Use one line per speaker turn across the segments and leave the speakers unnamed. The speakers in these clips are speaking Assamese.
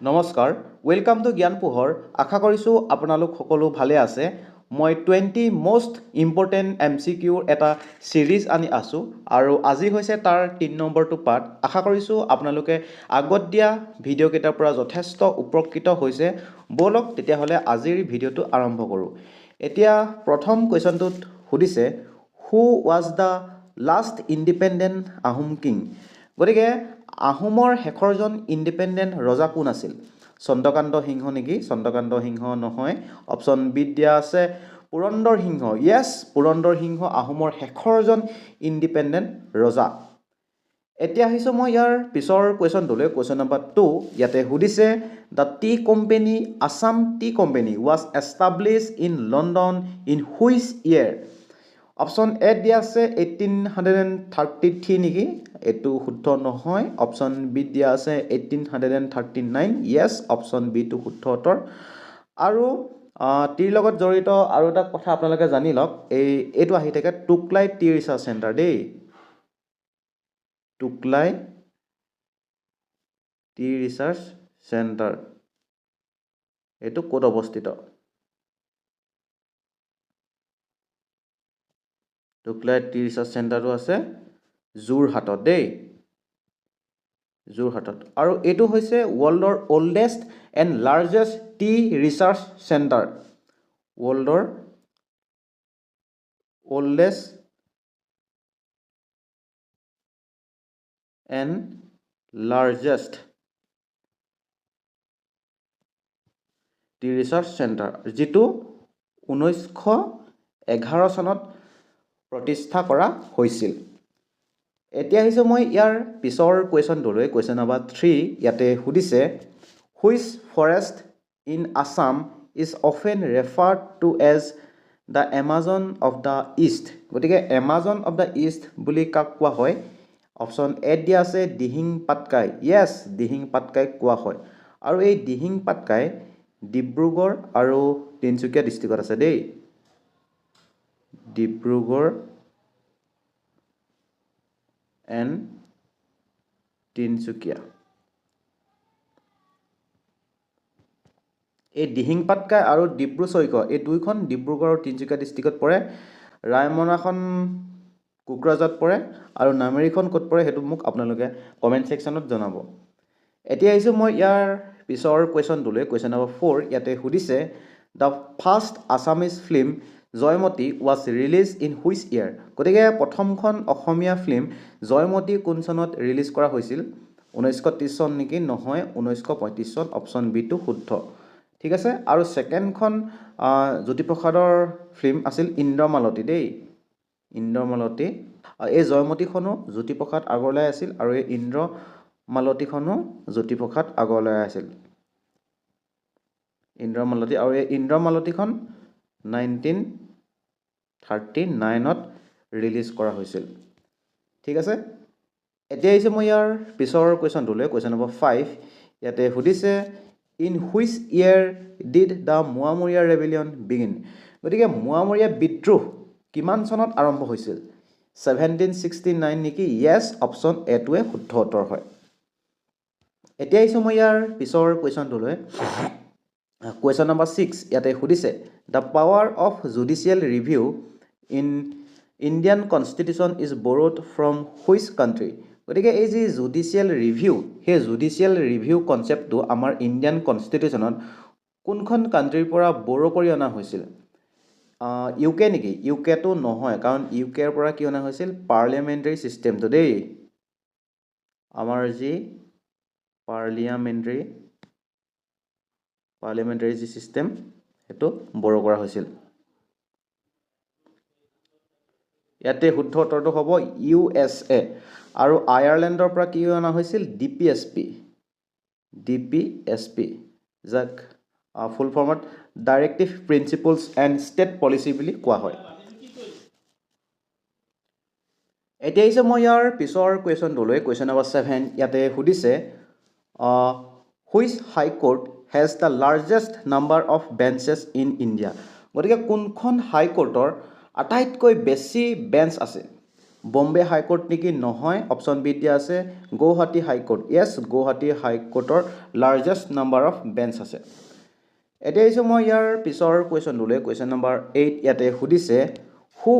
নমস্কাৰ ৱেলকাম টু জ্ঞান পোহৰ আশা কৰিছোঁ আপোনালোক সকলো ভালে আছে মই 20 মষ্ট ইম্পৰ্টেণ্ট MCQৰ এটা সিৰিজ আনি আছোঁ আৰু আজি হৈছে তাৰ 3 নম্বৰটো পাৰ্ট আশা কৰিছোঁ আপোনালোকে আগত দিয়া ভিডিঅ' কেইটাৰ পৰা যথেষ্ট উপকৃত হৈছে বলক তেতিয়াহ'লে আজিৰ ভিডিঅ'টো আৰম্ভ কৰোঁ এতিয়া প্ৰথম কোৱেশ্যনটোত সুধিছে who was the last independent Ahom king গতিকে আহোমৰ শেষৰজন ইণ্ডিপেণ্ডেণ্ট ৰজা কোন আছিল চন্দ্ৰকান্ত সিংহ নেকি চন্দ্ৰকান্ত সিংহ নহয় অপশ্যন বিত দিয়া আছে পুৰন্দৰ সিংহ য়েছ পুৰন্দৰ সিংহ আহোমৰ শেষৰজন ইণ্ডিপেণ্ডেণ্ট ৰজা এতিয়া আহিছোঁ মই ইয়াৰ পিছৰ কুৱেশ্যনটোলৈ কুৱেশ্যন নম্বৰ 2 ইয়াতে সুধিছে the T company Assam T company was establish in London in which year option A দিয়া আছে 1833 নেকি এইটো শুদ্ধ নহয় অপশ্যন বি দিয়া আছে 1839 য়েছ অপশ্যন বিটো শুদ্ধ উত্তৰ আৰু টিৰ লগত জড়িত আৰু এটা কথা আপোনালোকে জানি লওক এইটো আহি থাকে টুকলাই টি ৰিচাৰ্চ চেণ্টাৰ দেই টুকলাই টি ৰিচাৰ্চ চেণ্টাৰ এইটো ক'ত অৱস্থিত টুকলাই টি ৰিচাৰ্চ চেণ্টাৰটো আছে যোৰহাটত দেই যোৰহাটত আৰু এইটো হৈছে ৱৰ্ল্ডৰ oldest and largest tea research centre ৱৰ্ল্ডৰ oldest and largest tea research centre যিটো 1911 চনত প্ৰতিষ্ঠা কৰা হৈছিল এতিয়া আহিছোঁ মই ইয়াৰ পিছৰ কুৱেশ্যনটোলৈ কুৱেশ্যন নম্বৰ 3 ইয়াতে সুধিছে which forest in Assam is often referred to as the Amazon of the east গতিকে এমাজন অফ দ্য ইষ্ট বুলি কাক কোৱা হয় অপশ্যন এ দিয়া আছে দিহিং পাটকাই য়েছ দিহিং পাটকাইক কোৱা হয় আৰু এই দিহিং পাটকাই ডিব্ৰুগড় আৰু তিনিচুকীয়া ডিষ্ট্ৰিক্টত আছে দেই ডিব্ৰুগড় এণ্ড তিনিচুকীয়া এই দিহিং পাটকাই আৰু ডিব্ৰু চৈখোৱা এই দুইখন ডিব্ৰুগড় আৰু তিনিচুকীয়া ডিষ্ট্ৰিক্টত পৰে ৰায়মনাখন কোকৰাঝাৰত পৰে আৰু নামেৰিখন ক'ত পৰে সেইটো মোক আপোনালোকে কমেণ্ট ছেকশ্যনত জনাব এতিয়া আহিছোঁ মই ইয়াৰ পিছৰ কুৱেশ্যনটোলৈ কুৱেশ্যন নম্বৰ 4 ইয়াতে সুধিছে the first Assamese film Joymoti was release in which year গতিকে প্ৰথমখন অসমীয়া ফিল্ম জয়মতী কোন চনত ৰিলিজ কৰা হৈছিল 1930 চন নেকি নহয় 1935 চন অপশ্যন বিটো শুদ্ধ ঠিক আছে আৰু ছেকেণ্ডখন জ্যোতিপ্ৰসাদৰ ফিল্ম আছিল ইন্দ্ৰমালতী দেই ইন্দ্ৰমালতী এই জয়মতীখনো জ্যোতিপ্ৰসাদ আগৰৱালাই আছিল আৰু এই ইন্দ্ৰমালতীখনো জ্যোতিপ্ৰসাদ আগৰৱালাই আছিল ইন্দ্ৰমালতী আৰু এই ইন্দ্ৰমালতীখন 1939ত ৰিলিজ কৰা হৈছিল ঠিক আছে এতিয়া আহিছোঁ মই ইয়াৰ পিছৰ কুৱেশ্যনটোলৈ কুৱেশ্যন নম্বৰ 5 ইয়াতে সুধিছে in which year did the Moamoria rebellion begin গতিকে মোৱামৰীয়া বিদ্ৰোহ কিমান চনত আৰম্ভ হৈছিল 1769 নেকি য়েছ অপশ্যন এটোৱে শুদ্ধ উত্তৰ হয় এতিয়া আহিছোঁ মই ইয়াৰ পিছৰ কুৱেশ্যনটোলৈ কুৱেশ্যন নম্বৰ 6 ইয়াতে সুধিছে the power of judicial review in Indian constitution is borrowed from which country গতিকে এই যি জুডিচিয়েল ৰিভিউ সেই জুডিচিয়েল ৰিভিউ কনচেপ্টটো আমাৰ ইণ্ডিয়ান কনষ্টিটিউশ্যনত কোনখন কাণ্ট্ৰিৰ পৰা বৰো কৰি অনা হৈছিল ইউকে নেকি ইউকেটো নহয় কাৰণ ইউকেৰ পৰা কি অনা হৈছিল পাৰ্লিয়ামেণ্টাৰী ছিষ্টেমটো দেই আমাৰ যি পাৰ্লিয়ামেণ্টাৰী যি ছিষ্টেম সেইটো বৰো কৰা হৈছিল ইয়াতে শুদ্ধ উত্তৰটো হ'ব USA আৰু আয়াৰলেণ্ডৰ পৰা কি অনা হৈছিল DPSP যাক ফুল ফৰ্মত directive principles and state policy বুলি কোৱা হয় এতিয়া আহিছে মই ইয়াৰ পিছৰ কুৱেশ্যনটোলৈ কুৱেশ্যন নম্বৰ 7 ইয়াতে সুধিছে which high court has the largest number of benches in India গতিকে কোনখন হাই কোৰ্টৰ আটাইতকৈ বেছি বেঞ্চ আছে বম্বে হাইকোৰ্ট নেকি নহয় অপশ্যন বিত দিয়া আছে গুৱাহাটী হাইকোৰ্ট য়েছ গুৱাহাটী হাইকোৰ্টৰ লাৰ্জেষ্ট নাম্বাৰ অফ বেঞ্চ আছে এতিয়া আহিছোঁ মই ইয়াৰ পিছৰ কুৱেশ্যনটোলৈ কুৱেশ্যন নম্বৰ 8 ইয়াতে সুধিছে who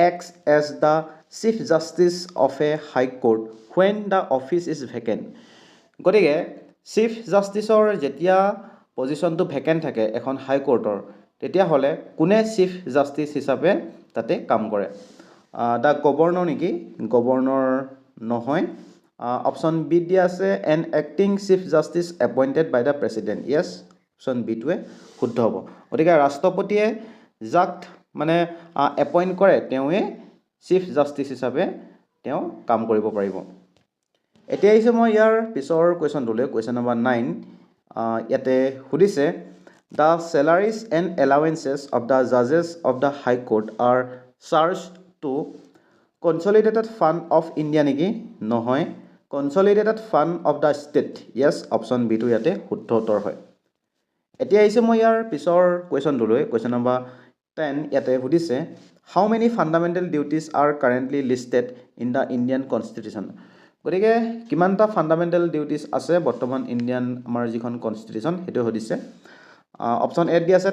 acts as the chief justice of a high court when the office is vacant গতিকে চিফ জাষ্টিচৰ যেতিয়া পজিশ্যনটো ভেকেণ্ট থাকে এখন হাইকোৰ্টৰ তেতিয়াহ'লে কোনে চিফ জাষ্টিচ হিচাপে তাতে কাম কৰে দ্য গভৰ্ণৰ নেকি গভৰ্ণৰ নহয় অপশ্যন বিত দিয়া আছে an acting chief justice appointed by the president yes option বিটোৱে শুদ্ধ হ'ব গতিকে ৰাষ্ট্ৰপতিয়ে যাক মানে এপইণ্ট কৰে তেওঁৱে চিফ জাষ্টিচ হিচাপে তেওঁ কাম কৰিব পাৰিব এতিয়া আহিছোঁ মই ইয়াৰ পিছৰ কুৱেশ্যনটোলৈ কুৱেশ্যন নম্বৰ 9 ইয়াতে সুধিছে the salaries and allowances of the জাজেছ of the high court are charge to consolidated fund of India নেকি নহয় consolidated fund of the state য়েছ অপশ্যন বিটো ইয়াতে শুদ্ধ উত্তৰ হয় এতিয়া আহিছোঁ মই ইয়াৰ পিছৰ কুৱেশ্যনটোলৈ কুৱেশ্যন নম্বৰ 10 ইয়াতে সুধিছে how many fundamental duties are currently listed in the Indian constitution গতিকে কিমানটা ফাণ্ডামেণ্টেল ডিউটিজ আছে বৰ্তমান ইণ্ডিয়ান আমাৰ যিখন কনষ্টিটিউশ্যন সেইটো সুধিছে অপশ্যন এত দিয়া আছে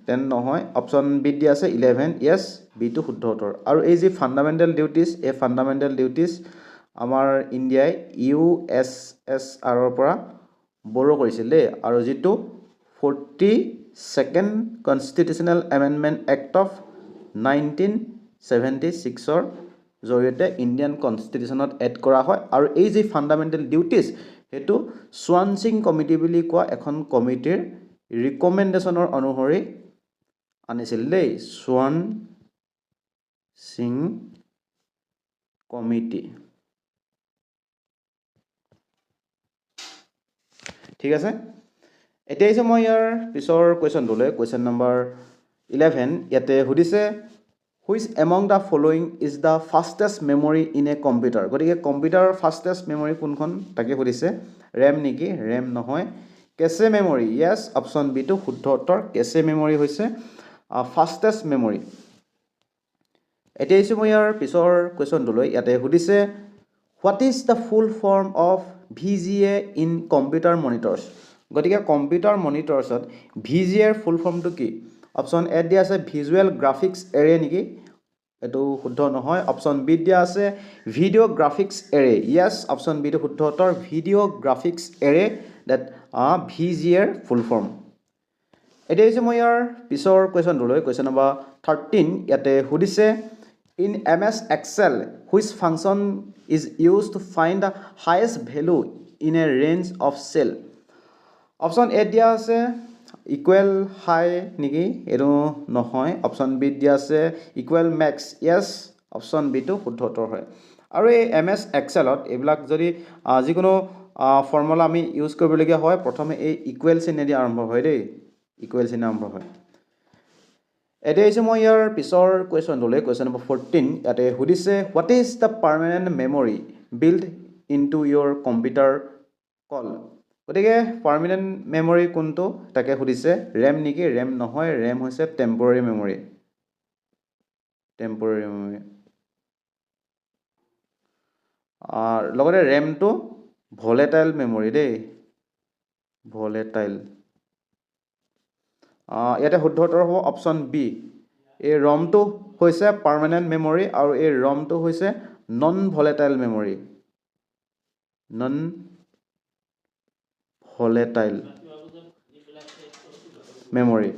10 নহয় অপশ্যন বিত দিয়া আছে 11 য়েছ বিটো শুদ্ধ উত্তৰ আৰু এই যি ফাণ্ডামেণ্টেল ডিউটিজ এই ফাণ্ডামেণ্টেল ডিউটিজ আমাৰ ইণ্ডিয়াই USSRৰ পৰা বৰো কৰিছিল দেই আৰু যিটো 42nd constitutional amendment act of 1976ৰ জৰিয়তে ইণ্ডিয়ান কনষ্টিটিউশ্যনত এড কৰা হয় আৰু এই যি ফাণ্ডামেণ্টেল ডিউটিজ সেইটো সোৱান সিং কমিটি বুলি কোৱা এখন কমিটিৰ ৰিকমেণ্ডেশ্যনৰ অনুসৰি আনিছিল দেই সোৱান সিং কমিটি ঠিক আছে এতিয়া আহিছোঁ মই ইয়াৰ পিছৰ কুৱেশ্যনটোলৈ কুৱেশ্যন নম্বৰ 11 ইয়াতে সুধিছে which among the following is the fastest memory in a computer গতিকে কম্পিউটাৰৰ ফাষ্টেষ্ট মেমৰি কোনখন তাকে সুধিছে ৰেম নেকি ৰেম নহয় কেছে মেমৰি য়েছ অপশ্যন বিটো শুদ্ধ উত্তৰ কেছে মেমৰি হৈছে ফাষ্টেষ্ট মেমৰি এতিয়া আহিছোঁ মই ইয়াৰ পিছৰ কুৱেশ্যনটোলৈ ইয়াতে সুধিছে what is the full form of VGA in computer monitors গতিকে কম্পিউটাৰ মনিটৰ্ছত VGAৰ ফুল ফৰ্মটো কি অপশ্যন এত দিয়া আছে ভিজুৱেল গ্ৰাফিক্স এৰে নেকি এইটো শুদ্ধ নহয় অপশ্যন বিত দিয়া আছে ভিডিঅ' গ্ৰাফিক্স এৰে য়েছ অপশ্যন বিটো শুদ্ধ উত্তৰ ভিডিঅ' গ্ৰাফিক্স এৰে ডেট VGAৰ ফুল ফৰ্ম এতিয়া হৈছে মই ইয়াৰ পিছৰ কুৱেশ্যনটোলৈ কুৱেশ্যন নম্বৰ 13 ইয়াতে সুধিছে in MS Excel which function is use to find the highest value in a range of cell option এত দিয়া আছে ইকুৱেল হাই নেকি এইটো নহয় অপশ্যন বিত দিয়া আছে ইকুৱেল মেক্স য়েছ অপশ্যন বিটো শুদ্ধ উত্তৰ হয় আৰু এই MS Excelত এইবিলাক যদি যিকোনো ফৰ্মুলা আমি ইউজ কৰিবলগীয়া হয় প্ৰথমে এই ইকুৱেল চিহ্নেদি আৰম্ভ হয় দেই ইকুৱেল চিহ্ন আৰম্ভ হয় এতিয়া আহিছোঁ মই ইয়াৰ পিছৰ কুৱেশ্যনটোলৈ কুৱেশ্যন নম্বৰ 14 ইয়াতে সুধিছে what is the permanent memory build into your computer call গতিকে পাৰ্মানেণ্ট মেমৰি কোনটো তাকে সুধিছে ৰেম নেকি ৰেম নহয় ৰেম হৈছে টেম্পৰাৰী মেমৰি লগতে ৰেমটো ভলেটাইল মেমৰি দেই ভলেটাইল ইয়াতে শুদ্ধ উত্তৰ হ'ব অপশ্যন বি এই ৰমটো হৈছে পাৰ্মানেণ্ট মেমৰি আৰু এই ৰমটো হৈছে non volatile memory non volatile memory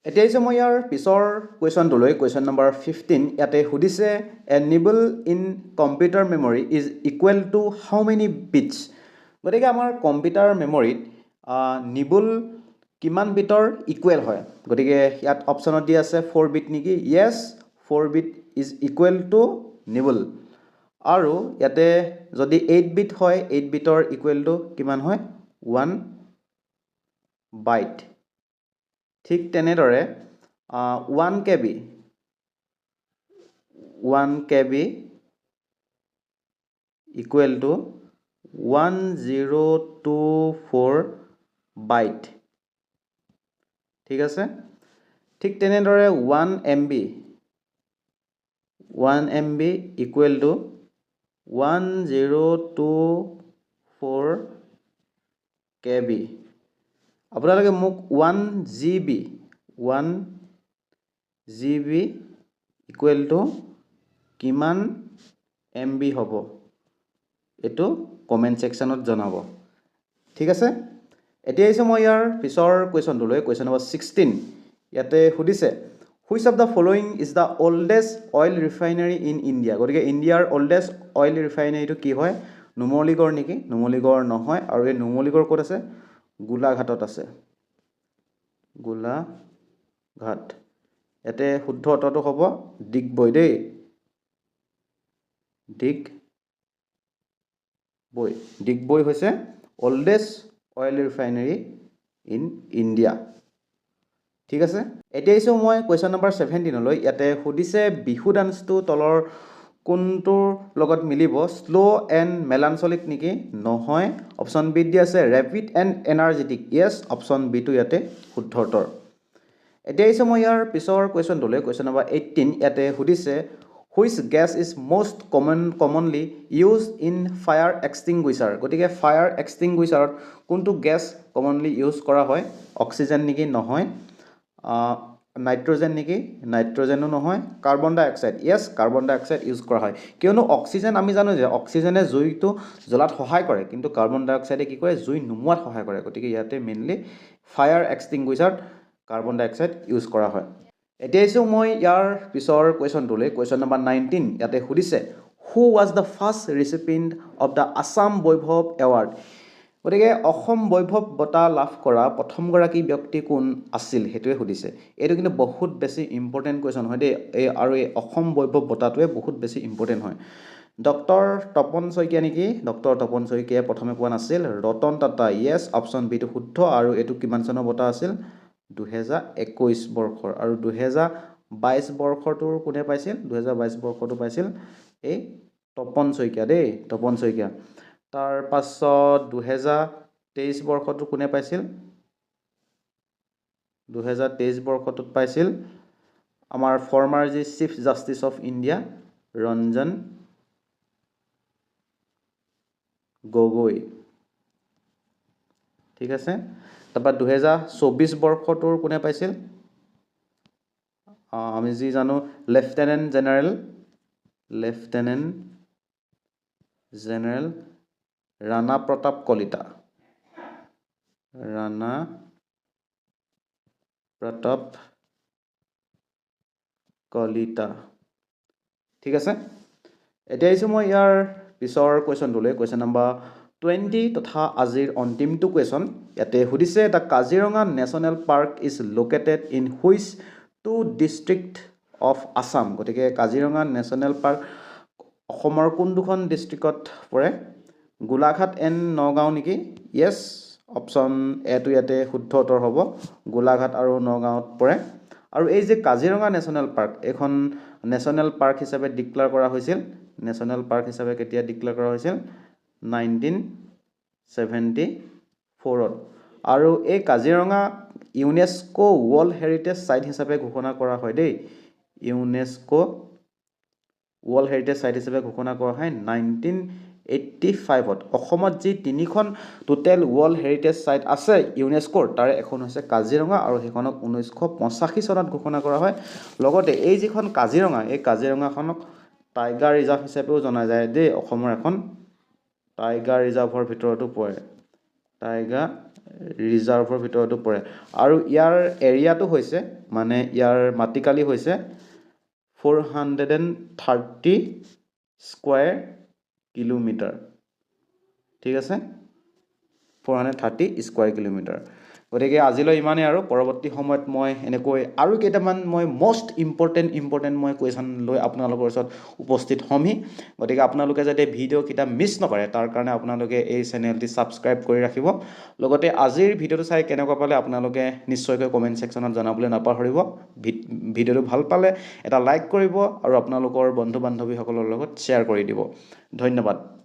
এতিয়া আহিছোঁ মই ইয়াৰ পিছৰ কুৱেশ্যনটোলৈ কুৱেশ্যন নম্বৰ 15 ইয়াতে সুধিছে a nibble in computer memory is equal to how many bits গতিকে আমাৰ কম্পিউটাৰ মেমৰিত নিবল কিমান বিটৰ ইকুৱেল হয় গতিকে ইয়াত অপশ্যনত দিয়া আছে 4 বিট নেকি yes 4 bit is equal to nibble আৰু ইয়াতে যদি 8 বিট হয় 8 বিটৰ ইকুৱেলটো কিমান হয় 1 বাইট ঠিক তেনেদৰে 1 KB ইকুৱেল টু 1024 বাইট ঠিক আছে ঠিক তেনেদৰে 1 MB 1 MB equal to 1024 KB আপোনালোকে মোক 1 GB equal to কিমান MB হ'ব এটো কমেন্ট সেকশনত জনাব ঠিক আছে এতিয়া আহিছে মই ইয়াৰ পিছৰ কোৱেশ্চনটো লৈ কোৱেশ্চন নম্বৰ 16 ইয়াতে সুধিছে Which of the following is the oldest oil refinery in India? গতিকে ইণ্ডিয়াৰ oldest oil refinery টো কি হয় নুমলীগড় নেকি নুমলীগড় নহয় আৰু এই নুমলীগড় ক'ত আছে গোলাঘাটত আছে গোলাঘাট এতে শুদ্ধ উত্তৰটো হ'ব ডিগবৈ দেই ডিগবৈ হৈছে oldest oil refinery in India ঠিক আছে এতিয়া ইছো মই কোৱেশ্চন নম্বৰ 17 লৈ ইয়াতে সুধিছে বিহু ডান্সটো তলৰ কোনটোৰ লগত মিলিব স্লো এণ্ড মেলানচলিক নেকি নহয় অপচন বি দি আছে rapid and energetic yes option b টো ইয়াতে শুদ্ধ উত্তৰ এতিয়া ইছো মই ইয়াৰ পিছৰ কোৱেশ্চনটো লৈ কোৱেশ্চন নম্বৰ 18 ইয়াতে সুধিছে Which gas is most commonly used in fire extinguisher? গতিকে fire extinguisher কোনটো গ্যাস commonly use কৰা হয় অক্সিজেন নেকি নহয় নাইট্ৰজেন নেকি নাইট্ৰজেনো নহয় কাৰ্বন ডাই অক্সাইড ইয়েস কাৰ্বন ডাই অক্সাইড ইউজ কৰা হয় কিয়নো অক্সিজেন আমি জানো যে অক্সিজেনে জুইটো জ্বলাত সহায় কৰে কিন্তু কাৰ্বন ডাই অক্সাইডে কি কৰে জুই নুমুৱাত সহায় কৰে গতিকে ইয়াতে মেইনলি ফায়াৰ এক্সটিংগুইশাৰ কাৰ্বন ডাই অক্সাইড ইউজ কৰা হয় এতিয়া ইছো মই ইয়াৰ পিছৰ কোৱেশ্চনটো লৈ কোৱেশ্চন নম্বৰ 19 ইয়াতে সুধিছে who was the first recipient of the Assam Baibhav award গতিকে অসম বৈভৱ বঁটা লাভ কৰা প্ৰথমগৰাকী ব্যক্তি কোন আছিল হেতুৱে সুধিছে এটো কিন্তু বহুত বেছি ইম্পৰ্টেন্ট কোৱেশ্চন হয় দেই আৰু এই অসম বৈভৱ বঁটাটোৱে বহুত বেছি ইম্পৰ্টেন্ট হয় ডক্টৰ তপন শইকীয়া নেকি ডক্টৰ তপন শইকীয়া প্ৰথমে পোৱা নাছিল Ratan Tata yes option b টো শুদ্ধ আৰু এটো কিমান চনৰ বঁটা আছিল 2021 বৰ্ষৰ আৰু 2022 বৰ্ষটোৰ কোনে পাইছিল 2022 বৰ্ষটো পাইছিল এই তপন শইকীয়া দেই তপন শইকীয়া তাৰ পাছত 2023 বৰ্ষটো কোনে পাইছিল 2023 বৰ্ষটোত পাইছিল আমাৰ ফৰ্মাৰ যি chief justice of India Ranjan Gogoi ঠিক আছে তাৰপা 2024 বৰ্ষটোৰ কোনে পাইছিল আমি যি জানো লেফটেনেণ্ট জেনেৰেল ৰাণা প্ৰতাপ কলিতা ঠিক আছে এতিয়া ইছো মই ইয়াৰ পিছৰ কোৱেশ্চনটো লৈ কোৱেশ্চন নম্বৰ 20 তথা আজিৰ অন্তিমটো কোৱেশ্চন ইয়াতে সুধিছে the Kaziranga national park is located in which two district of Assam গতিকে কাজিৰঙা নেশ্যনেল পাৰ্ক অসমৰ কোন দুখন ডিস্ট্ৰিক্টত পৰে গোলাঘাট এণ্ড নগাঁও নেকি ইয়েস অপচন এ টো ইয়াতে শুদ্ধ উত্তৰ হ'ব গোলাঘাট আৰু নগাঁৱত পৰে আৰু এই যে কাজিৰঙা নেশ্যনেল পাৰ্ক এখন নেশ্যনেল পাৰ্ক হিচাপে ডিক্লেয়াৰ কৰা হৈছিল নেশ্যনেল পাৰ্ক হিচাপে কেতিয়া ডিক্লেয়াৰ কৰা হৈছিল 1974 আৰু এই Kaziranga UNESCO world heritage site হিচাপে ঘোষণা কৰা হয় দেই ইউনেস্কো ওয়াৰ্ল্ড হেৰিটেজ সাইট হিচাপে ঘোষণা কৰা হয় 1985ত অসমত যি তিনিখন টোটেল ওয়াৰ্ল্ড হেৰিটেজ সাইট আছে ইউনেস্কোৰ তাৰে এখন হৈছে কাজিৰঙা আৰু সেইখনক 1985 চনত ঘোষণা কৰা হয় লগতে এই যিখন কাজিৰঙা এই কাজিৰঙাখনক টাইগাৰ ৰিজাৰ্ভ হিচাপেও জনা যায় দেই অসমৰ এখন টাইগাৰ ৰিজাৰ্ভৰ ভিতৰতো পৰে আৰু ইয়াৰ এৰিয়াটো হৈছে মানে ইয়াৰ মাটিকালি হৈছে 430 স্কয়াৰ কিলোমিটাৰ ঠিক আছে 430 স্কয়াৰ কিলোমিটাৰ গতিকে আজিলৈ ইমানেই আৰু পৰৱৰ্তী সময়ত মই এনেকৈ আৰু কেইটামান মই মোষ্ট ইম্পৰ্টেন্ট মই কোৱেশ্চন লৈ আপোনালোকৰ ওচৰত উপস্থিত হমহি গতিকে আপোনালোকে যাতে ভিডিও কিটা মিছ নকৰে তাৰ কাৰণে আপোনালোকে এই চেনেলটি সাবস্ক্ৰাইব কৰি ৰাখিব লগতে আজিৰ ভিডিওটো চাই কেনেকুৱা পালে আপোনালোকে নিশ্চয়কৈ কমেন্ট সেকশনত জনাবলৈ নাপাহৰিব ভিডিওটো ভাল পালে এটা লাইক কৰিব আৰু আপোনালোকৰ বন্ধু বান্ধৱীসকলৰ লগত শ্বেয়াৰ কৰি দিব ধন্যবাদ